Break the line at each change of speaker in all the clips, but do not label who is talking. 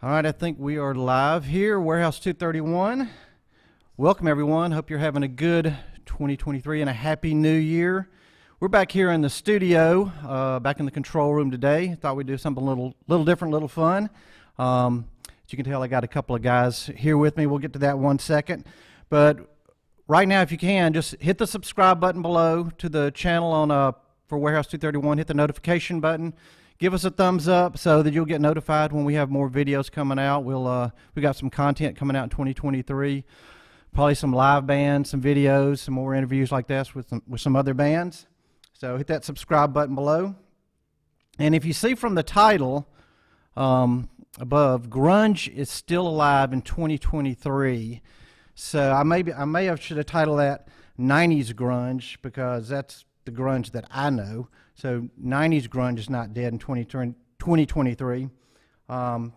All right, I think we are live here, Warehouse 231. Welcome, everyone. Hope you're having a good 2023 and a happy new year. We're back here in the studio, back in the control room today. Thought we'd do something a little different, a little fun. As you can tell, I got a couple of guys here with me. We'll get to that one second. But right now, if you can, just hit the subscribe button below to the channel on for Warehouse 231. Hit the notification button. Give us a thumbs up so that you'll get notified when we have more videos coming out. We got some content coming out in 2023. Probably some live bands, some videos, some more interviews like this with some other bands. So hit that subscribe button below. And if you see from the title above, Grunge is still alive in 2023. So I may should have titled that 90s Grunge, because that's the grunge that I know. So 90s grunge is not dead in 2023. So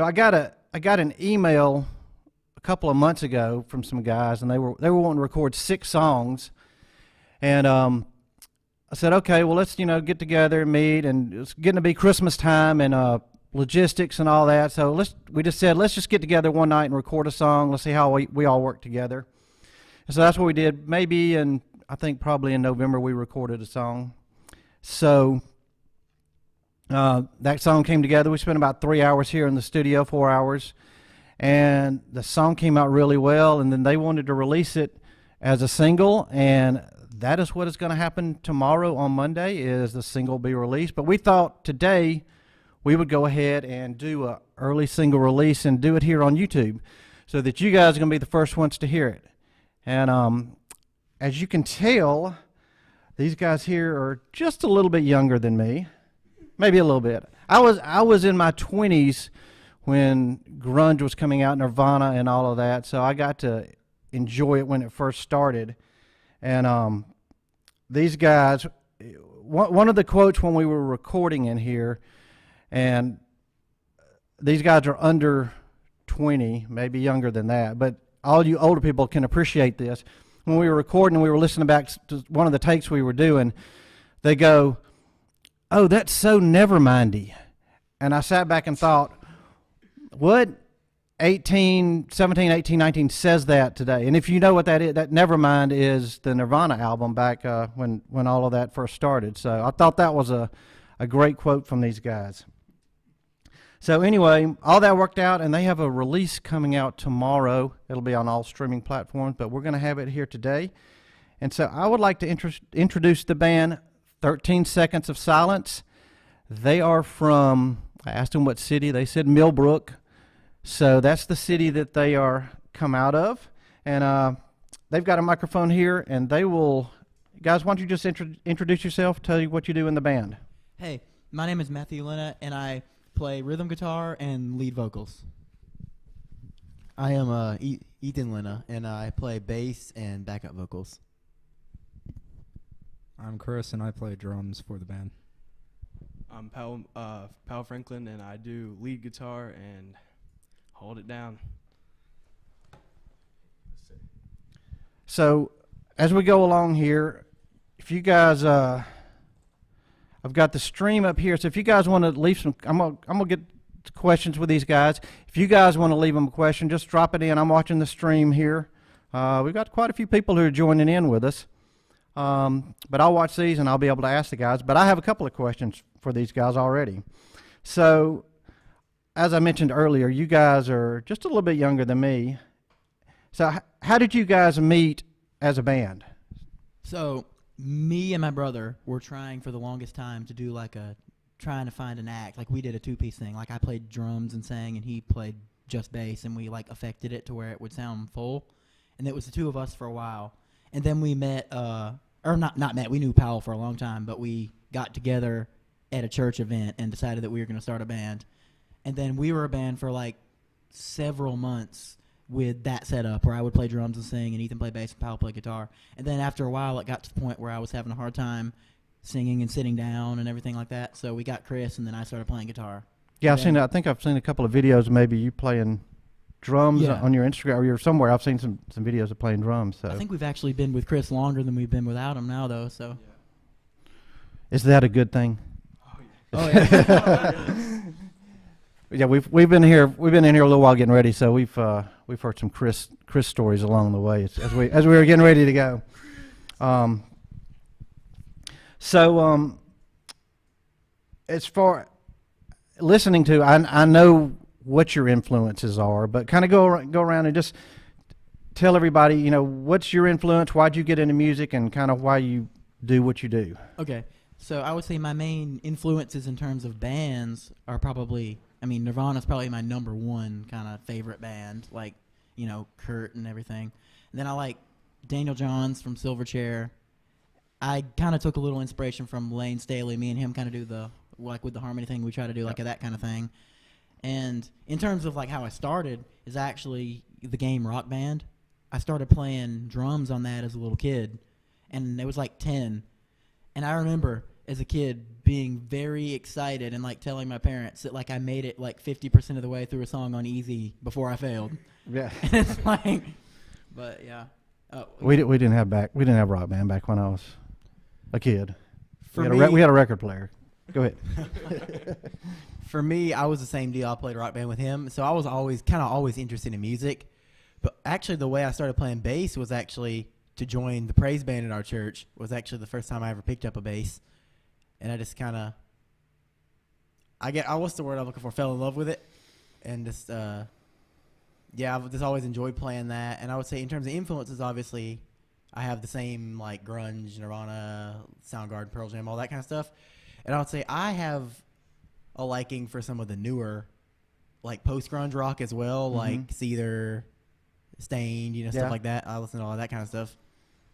I got an email a couple of months ago from some guys, and they were wanting to record 6 songs, and I said, okay, well, let's get together and meet, and it's getting to be Christmas time and logistics and all that. So we just said let's just get together one night and record a song. Let's see how we all work together. And so that's what we did. I think probably in November we recorded a song. So that song came together. We spent about 3 hours here in the studio, 4 hours, and the song came out really well. And then they wanted to release it as a single, and that is what is going to happen tomorrow on Monday. Is the single be released? But we thought today we would go ahead and do an early single release and do it here on YouTube, so that you guys are going to be the first ones to hear it. And as you can tell, these guys here are just a little bit younger than me, maybe a little bit. I was in my 20s when grunge was coming out, Nirvana and all of that, so I got to enjoy it when it first started. And these guys, one of the quotes when we were recording in here, and these guys are under 20, maybe younger than that, but all you older people can appreciate this. When we were recording and we were listening back to one of the takes we were doing, they go, "Oh, that's so never-mindy." And I sat back and thought, what 17, 18, 19 says that today? And if you know what that is, that Nevermind is the Nirvana album back when all of that first started. So I thought that was a great quote from these guys. So anyway, all that worked out, and they have a release coming out tomorrow. It'll be on all streaming platforms, but we're going to have it here today. And so I would like to introduce the band 13 Seconds of Silence. They are from, I asked them what city. They said Millbrook. So that's the city that they are come out of. And they've got a microphone here, and they will, guys, why don't you just introduce yourself, tell you what you do in the band.
Hey, my name is Matthew Lina, and I play rhythm guitar and lead vocals.
I am Ethan Lina, and I play bass and backup vocals.
I'm Chris, and I play drums for the band.
I'm Powell Franklin, and I do lead guitar and hold it down.
So as we go along here, if you guys, I've got the stream up here, so if you guys want to leave some, I'm gonna get questions with these guys. If you guys want to leave them a question, just drop it in. I'm watching the stream here. We've got quite a few people who are joining in with us, but I'll watch these and I'll be able to ask the guys. But I have a couple of questions for these guys already. So, as I mentioned earlier, you guys are just a little bit younger than me. So, how did you guys meet as a band?
So me and my brother were trying for the longest time to do trying to find an act. Like, we did a 2-piece thing. Like, I played drums and sang, and he played just bass, and we affected it to where it would sound full. And it was the two of us for a while. And then we met, or not met, we knew Powell for a long time, but we got together at a church event and decided that we were going to start a band. And then we were a band for several months with that setup, where I would play drums and sing, and Ethan played bass and Powell played guitar. And then after a while, it got to the point where I was having a hard time singing and sitting down and everything like that. So we got Chris, and then I started playing guitar.
Yeah, I think I've seen a couple of videos, maybe you playing drums on your Instagram, or you're somewhere. I've seen some videos of playing drums. So
I think we've actually been with Chris longer than we've been without him now, though. So
is that a good thing?
Oh yeah.
Yeah, we've been here. We've been in here a little while getting ready, so we've heard some Chris stories along the way as we were getting ready to go. So as far listening to, I know what your influences are, but kind of go around and just tell everybody, what's your influence, why'd you get into music, and kind of why you do what you do.
Okay, so I would say my main influences in terms of bands are probably, Nirvana's probably my number one kind of favorite band, like, Kurt and everything. And then I like Daniel Johns from Silverchair. I kind of took a little inspiration from Lane Staley. Me and him kind of do with the harmony thing, we try to do like that kind of thing. And in terms of like how I started is actually the game Rock Band. I started playing drums on that as a little kid, and it was like 10. And I remember as a kid being very excited and like telling my parents that like I made it like 50% of the way through a song on easy before I failed.
Yeah.
And it's like, but yeah. Oh,
we didn't have Rock Band back when I was a kid.
For
We had a record player. Go ahead.
For me, I was the same deal. I played Rock Band with him, so I was always interested in music. But actually, the way I started playing bass was actually to join the praise band at our church. Was actually the first time I ever picked up a bass, and I just kind of, what's the word I'm looking for? Fell in love with it, and just I've just always enjoyed playing that. And I would say in terms of influences, obviously, I have the same like grunge, Nirvana, Soundgarden, Pearl Jam, all that kind of stuff. And I would say I have a liking for some of the newer, like post-grunge rock as well, like Seether, Stained, stuff like that. I listen to all that kind of stuff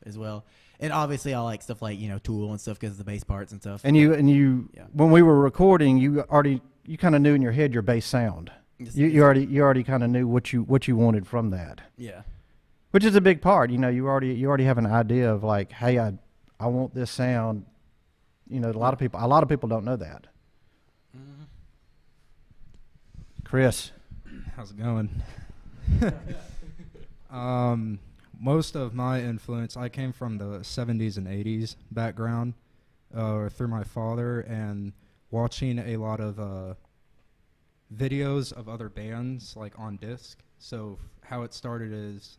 as well. And obviously I like stuff like, Tool and stuff because of the bass parts and stuff.
And you when we were recording, you kind of knew in your head your bass sound. You already kind of knew what you wanted from that.
Yeah.
Which is a big part. You already have an idea of like, hey, I want this sound. A lot of people don't know that. Chris,
how's it going? Most of my influence, I came from the 70s and 80s background through my father and watching a lot of videos of other bands like on disc. So how it started is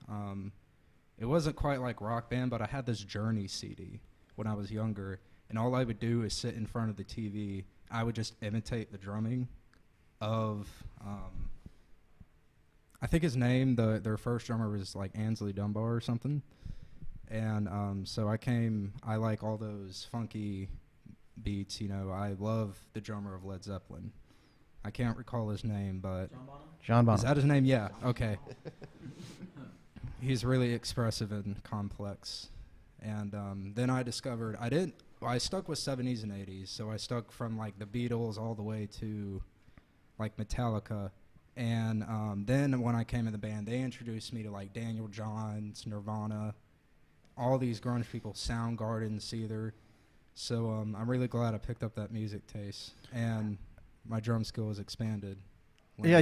it wasn't quite like Rock Band, but I had this Journey CD when I was younger, and all I would do is sit in front of the TV. I would just imitate the drumming of I think his name, their first drummer was like Ansley Dunbar or something. And so I like all those funky beats, I love the drummer of Led Zeppelin. I can't recall his name, but
John Bonham.
Is that his name? Yeah, okay. He's really expressive and complex. And then I discovered, I stuck with 70s and 80s, so I stuck from like the Beatles all the way to like Metallica. And then when I came in the band, they introduced me to like Daniel Johns, Nirvana, all these grunge people, Soundgarden, Seether. So I'm really glad I picked up that music taste, and my drum skill has expanded.
Yeah,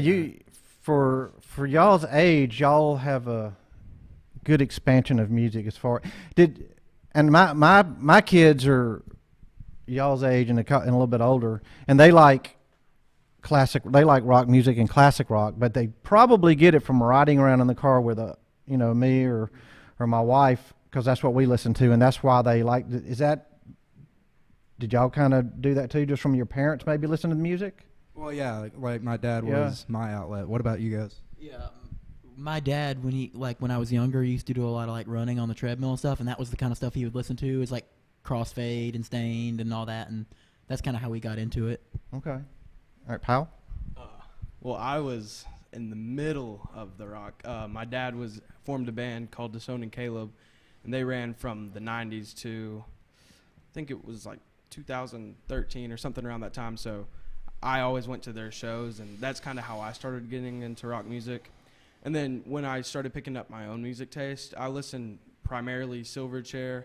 for y'all's age, y'all have a good expansion of music as far and my kids are y'all's age and a little bit older, and they like rock music and classic rock, but they probably get it from riding around in the car with me or my wife, because that's what we listen to, and that's why they like. Did y'all kind of do that too, just from your parents maybe listening to music?
Well, yeah, like my dad was my outlet. What about you guys?
Yeah, my dad, when I was younger, he used to do a lot of like running on the treadmill and stuff, and that was the kind of stuff he would listen to, is like Crossfade and Stained and all that, and that's kind of how we got into it.
Okay. All right, Powell?
Well, I was in the middle of the rock. My dad formed a band called Desone and Caleb, and they ran from the 90s to, I think it was like 2013 or something around that time. So I always went to their shows, and that's kind of how I started getting into rock music. And then when I started picking up my own music taste, I listened primarily Silverchair.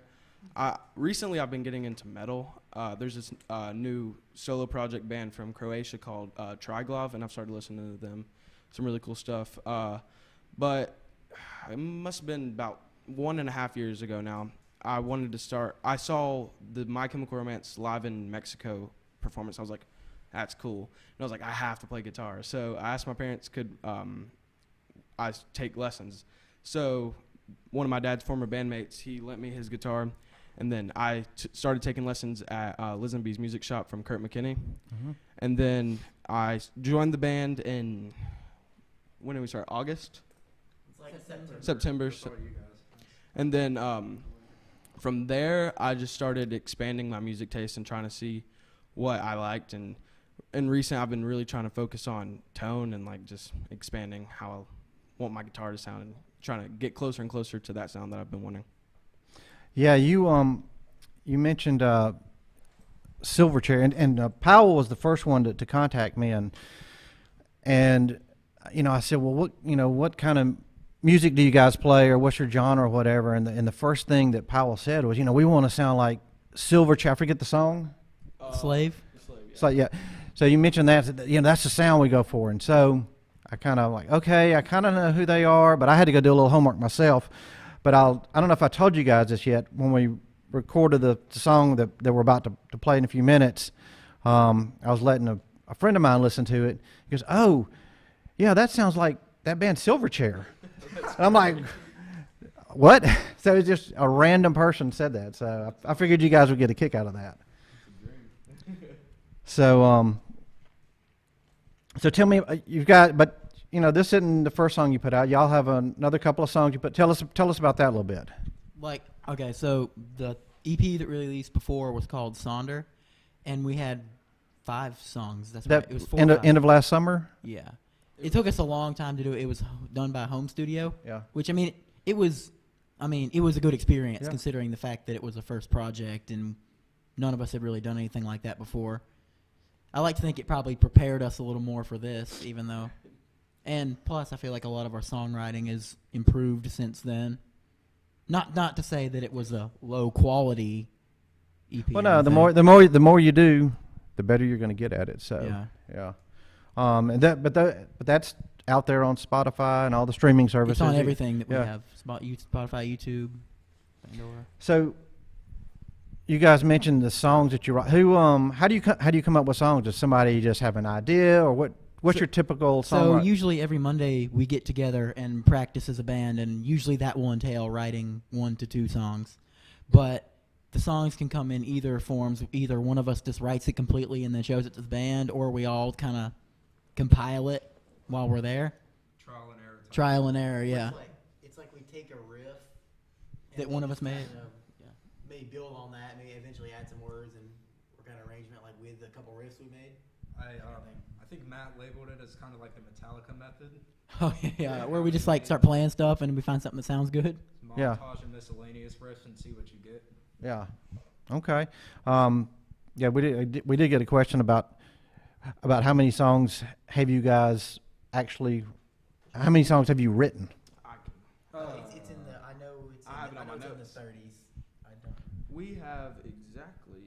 Recently, I've been getting into metal. There's this new solo project band from Croatia called Triglav, and I've started listening to them. Some really cool stuff. But it must have been about 1.5 years ago now. I wanted to start. I saw the My Chemical Romance live in Mexico performance. I was like, that's cool. And I was like, I have to play guitar. So I asked my parents, could I take lessons? So one of my dad's former bandmates, he lent me his guitar, and then I started taking lessons at Lisenby's Music Shop from Kurt McKinney.
Mm-hmm.
And then I joined the band in, when did we start? August?
It's like
September. And then from there, I just started expanding my music taste and trying to see what I liked. And in recent, I've been really trying to focus on tone and like just expanding how I want my guitar to sound and trying to get closer and closer to that sound that I've been wanting.
Yeah, you mentioned Silverchair, and Powell was the first one to contact me, and you know, I said, well, what kind of music do you guys play, or what's your genre or whatever? And the first thing that Powell said was, we want to sound like Silverchair. I forget the song.
Slave.
So yeah, so you mentioned that, that's the sound we go for, and so I kind of like, okay, I kind of know who they are, but I had to go do a little homework myself. But I don't know if I told you guys this yet. When we recorded the song that we're about to play in a few minutes, I was letting a friend of mine listen to it. He goes, "Oh, yeah, that sounds like that band Silverchair." I'm like, "What?" So it's just a random person said that. So I figured you guys would get a kick out of that. So so tell me, you've got, but this isn't the first song you put out. Y'all have another couple of songs you put. Tell us about that a little bit.
Like, okay, so the EP that we released before was called Sonder, and we had 5 songs. That's right. It was 4
end of last summer.
Yeah. It took us a long time to do it. It was done by a home studio.
Yeah.
Which, it was a good experience,
Yeah.
considering the fact that it was a first project and none of us had really done anything like that before. I like to think it probably prepared us a little more for this, even though. And plus, I feel like a lot of our songwriting is improved since then. Not to say that it was a low quality EP.
Well, no, the more you do, the better you're going to get at it. So yeah. And but that's out there on Spotify and all the streaming services.
It's on everything that we
Yeah.
have: Spotify, YouTube, Pandora.
So you guys mentioned the songs that you write. How do you come up with songs? Does somebody just have an idea, or what's your typical song?
So usually every Monday we get together and practice as a band, and usually that will entail writing 1 to 2 songs. But the songs can come in either forms. Either one of us just writes it completely and then shows it to the band, or we all kind of compile it while we're there. Trial and error, yeah.
It's like we take a riff
That one of us made.
Maybe build on that, maybe eventually add some words and work on an arrangement like with a couple riffs we made.
I think Matt labeled it as kind of like the Metallica method.
Oh yeah, where we just start playing stuff and we find something that sounds good.
Yeah.
Montage and miscellaneous riffs and see what you get.
Yeah. Okay. Yeah, we did get a question about how many songs have you guys actually? How many songs have you written?
It's in the. I know it's.
I have it on my
it's in
notes.
the 30s. I don't.
We have exactly.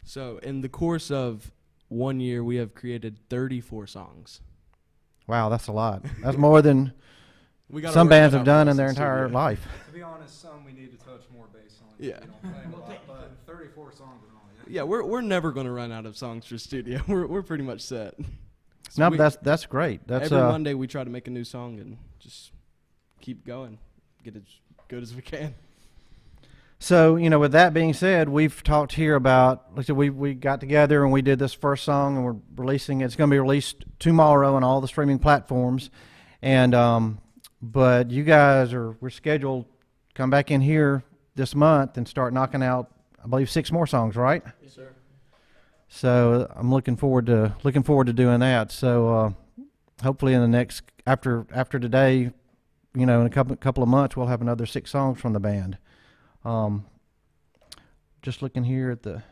So in the course of 1 year, we have created 34 songs.
Wow, that's a lot. That's more than
We gotta
some
work that
bands have
out
done
for
in their
us
entire
studio.
life.
To be honest, some we need to touch more bass on.
Yeah.
We don't play a lot, but 34 songs and all.
Yeah, we're never going to run out of songs for studio. We're pretty much set. So
No,
we-
but that's great. That's
every Monday we try to make a new song and just keep going, get as good as we can.
So, with that being said, we've talked here about, like I said, we got together and we did this first song, and we're releasing it. It's going to be released tomorrow on all the streaming platforms. And but you guys we're scheduled to come back in here this month and start knocking out, I believe, 6 more songs, right?
Yes, sir.
So I'm looking forward to doing that. So hopefully in the next after today, in a couple of months, we'll have another 6 songs from the band. Just looking here at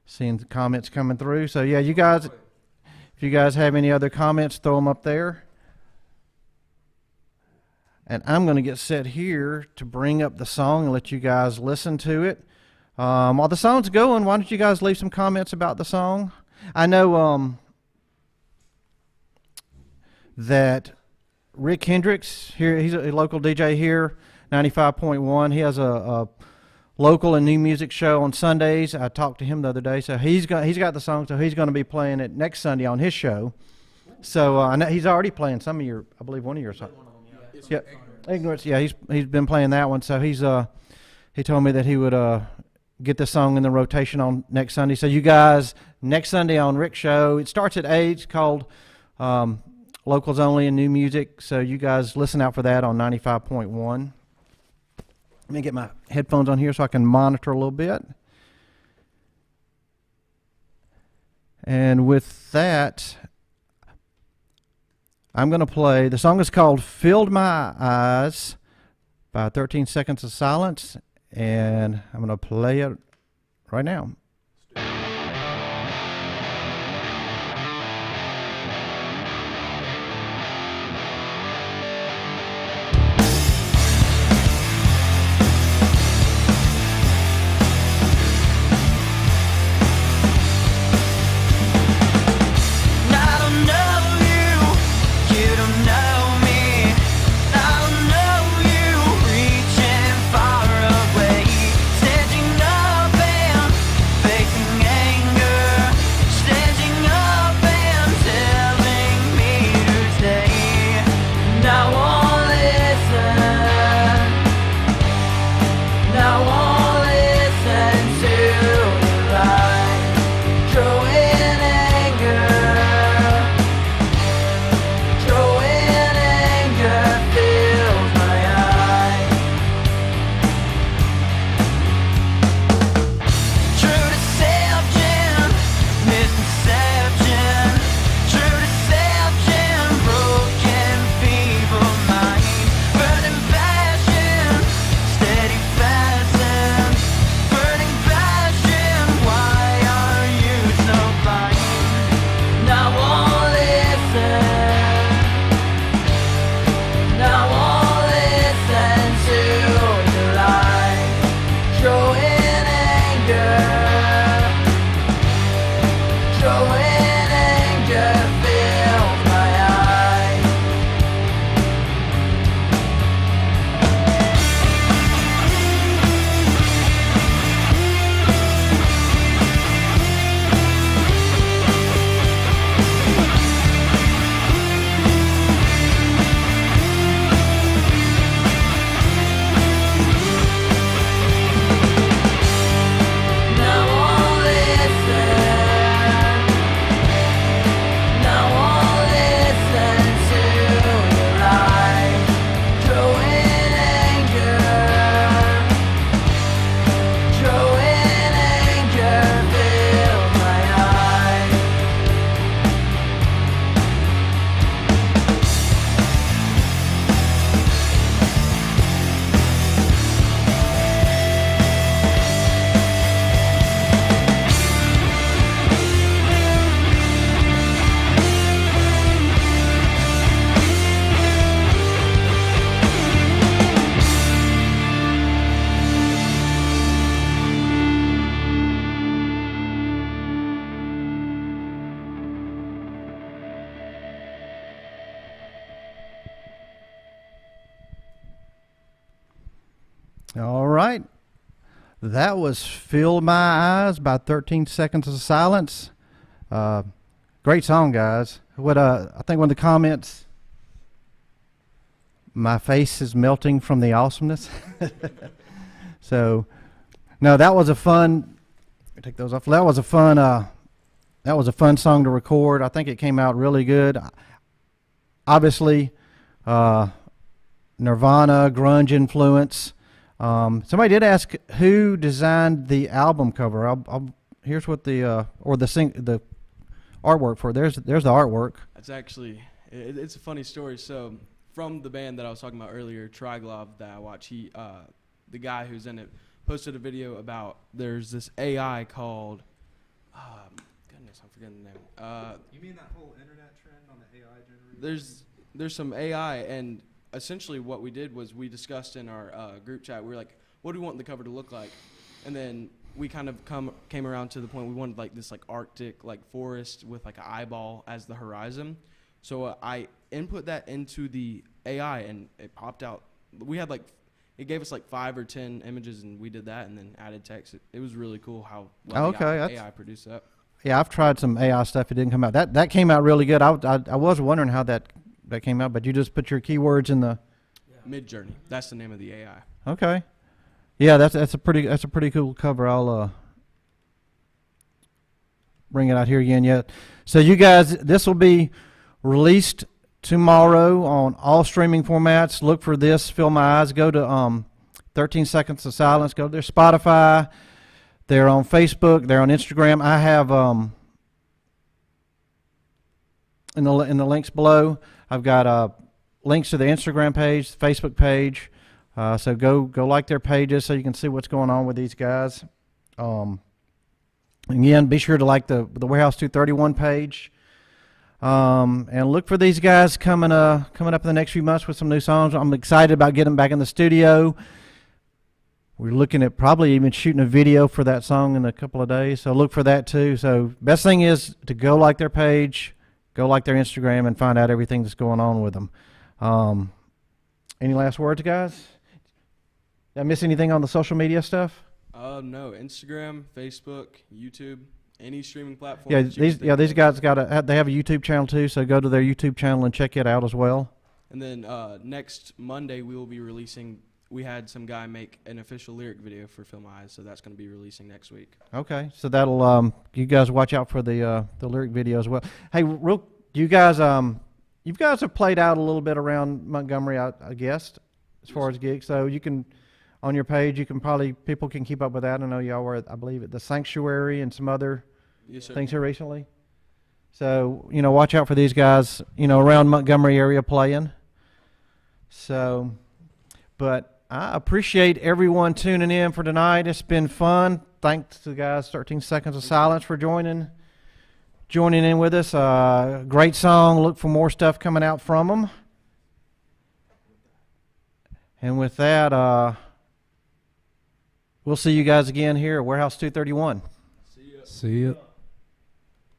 seeing the comments coming through. So yeah, you guys, if you guys have any other comments, throw them up there. And I'm going to get set here to bring up the song and let you guys listen to it. While the song's going, why don't you guys leave some comments about the song? I know that Rick Hendricks here, he's a local DJ here. 95.1. He has a local and new music show on Sundays. I talked to him the other day, so he's got the song, so he's going to be playing it next Sunday on his show. So I know he's already playing some of your, I believe one of your songs. Yeah, Ignorance. Yeah, he's been playing that one. So he told me that he would get the song in the rotation on next Sunday. So you guys, next Sunday on Rick's show, it starts at 8. It's called Locals Only and New Music. So you guys listen out for that on 95.1. Let me get my headphones on here so I can monitor a little bit. And with that, I'm going to play, the song is called Filled My Eyes by 13 Seconds of Silence, and I'm going to play it right now. All right. That was Filled My Eyes by 13 Seconds of Silence. Great song, guys. I think one of the comments, my face is melting from the awesomeness. So, no, that was a fun, take those off. That was a fun song to record. I think it came out really good. Obviously, Nirvana, grunge influence. Somebody did ask who designed the album cover. Here's what the artwork for. There's the artwork.
That's actually it's a funny story. So from the band that I was talking about earlier, Triglove, that I watch, the guy who's in it posted a video about there's this AI called goodness, I'm forgetting the name.
You mean that whole internet trend on the AI generator?
There's some AI, and essentially what we did was we discussed in our group chat. We were like, what do we want the cover to look like? And then we kind of came around to the point we wanted like this like Arctic like forest with like an eyeball as the horizon. So I input that into the AI and it popped out. We had like it gave us like 5 or 10 images, and we did that, and then added text. It was really cool how
Okay,
the
that's-
AI produced that.
Yeah, I've tried some AI stuff. It didn't come out. That came out really good. I was wondering how that came out, but you just put your keywords in the.
Midjourney. That's the name of the AI.
Okay. Yeah, that's a pretty cool cover. I'll bring it out here again. Yeah. So you guys, this will be released tomorrow on all streaming formats. Look for this. Fill My Eyes. Go to 13 Seconds of Silence. Go to their Spotify. They're on Facebook. They're on Instagram. I have in the links below. I've got links to the Instagram page, the Facebook page. So go like their pages so you can see what's going on with these guys. Again, be sure to like the Warehouse 231 page. And look for these guys coming up in the next few months with some new songs. I'm excited about getting them back in the studio. We're looking at probably even shooting a video for that song in a couple of days, so look for that too. So best thing is to go like their page, go like their Instagram, and find out everything that's going on with them. Any last words, guys? Did I miss anything on the social media stuff?
No, Instagram, Facebook, YouTube, any streaming platform.
Yeah,
that you can think
these
of.
guys they have a YouTube channel too, so go to their YouTube channel and check it out as well.
And then next Monday we will be releasing. We had some guy make an official lyric video for Fill My Eyes, so that's going to be releasing next week.
Okay, so that'll you guys watch out for the lyric video as well. Hey, you guys have played out a little bit around Montgomery, I guess, as far as gigs. So you can on your page, people can keep up with that. I know y'all were, I believe, at the Sanctuary and some other
Yes, sir.
things here recently. So watch out for these guys. Around Montgomery area playing. So, but I appreciate everyone tuning in for tonight. It's been fun. Thanks to the guys, 13 Seconds of Silence, for joining in with us. Great song. Look for more stuff coming out from them. And with that, we'll see you guys again here at Warehouse 231.
See ya.